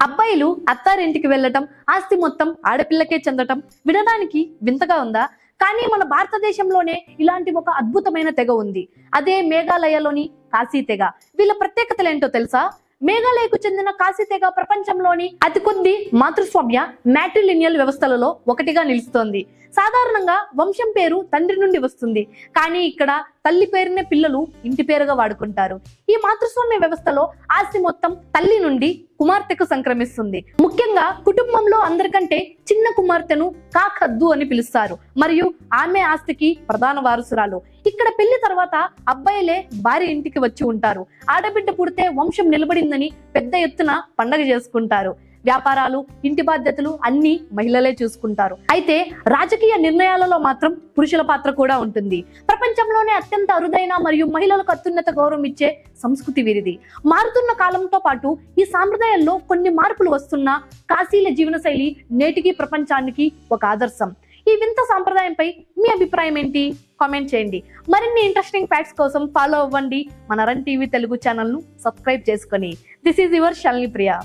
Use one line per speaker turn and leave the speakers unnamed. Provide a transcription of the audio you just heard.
అబ్బాయిలు అత్తారింటికి వెళ్ళటం, ఆస్తి మొత్తం ఆడపిల్లకే చెందటం వినడానికి వింతగా ఉందా? కానీ మన భారతదేశంలోనే ఇలాంటి ఒక అద్భుతమైన తెగ ఉంది. అదే మేఘాలయలోని కాశీ తెగ. వీళ్ళ ప్రత్యేకతలు ఏంటో తెలుసా? మేఘాలయకు చెందిన కాశీ తెగ ప్రపంచంలోని అతి కొద్ది మాతృస్వామ్య మ్యాట్రిలినియల్ వ్యవస్థలలో ఒకటిగా నిలుస్తోంది. సాధారణంగా వంశం పేరు తండ్రి నుండి వస్తుంది, కానీ ఇక్కడ తల్లి పేరునే పిల్లలు ఇంటి పేరుగా వాడుకుంటారు. ఈ మాతృస్వామ్య వ్యవస్థలో ఆస్తి మొత్తం తల్లి నుండి కుమార్తెకు సంక్రమిస్తుంది. ముఖ్యంగా కుటుంబంలో అందరికంటే చిన్న కుమార్తెను కాకద్దు అని పిలుస్తారు మరియు ఆమె ఆస్తికి ప్రధాన వారసురాలు. ఇక్కడ పెళ్లి తర్వాత అబ్బాయిలే భార్య ఇంటికి వచ్చి ఉంటారు. ఆడబిడ్డ పుడితే వంశం నిలబడిందని పెద్ద ఎత్తున పండగ చేసుకుంటారు. వ్యాపారాలు, ఇంటి బాధ్యతలు అన్ని మహిళలే చూసుకుంటారు. అయితే రాజకీయ నిర్ణయాలలో మాత్రం పురుషుల పాత్ర కూడా ఉంటుంది. ప్రపంచంలోనే అత్యంత అరుదైన మరియు మహిళలకు అత్యున్నత గౌరవం ఇచ్చే సంస్కృతి వీరిది. మారుతున్న కాలంతో పాటు ఈ సాంప్రదాయాల్లో కొన్ని మార్పులు వస్తున్నా కాశీల జీవనశైలి నేటికి ప్రపంచానికి ఒక ఆదర్శం. ఈ వింత సాంప్రదాయంపై మీ అభిప్రాయం ఏంటి? కామెంట్ చేయండి. మరిన్ని ఇంట్రెస్టింగ్ ఫ్యాక్ట్స్ కోసం ఫాలో అవ్వండి మన రన్ టీవీ తెలుగు ఛానల్ ను సబ్స్క్రైబ్ చేసుకొని. This is your Shalini Priya.